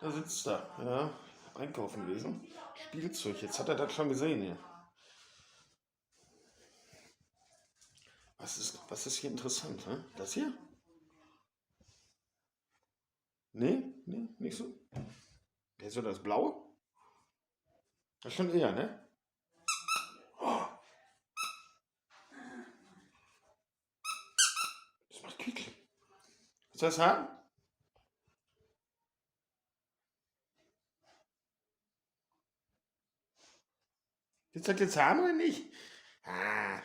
Da sitzt er, ja, einkaufen gewesen. Spielzeug, jetzt hat er das schon gesehen hier. Was ist hier interessant, ne? Das hier? Nee, nee, nicht so. Kennst du das Blaue? Das schon eher, ne? Oh, das macht Quiek. Willst du das haben? Willst du das jetzt haben oder nicht? Ah.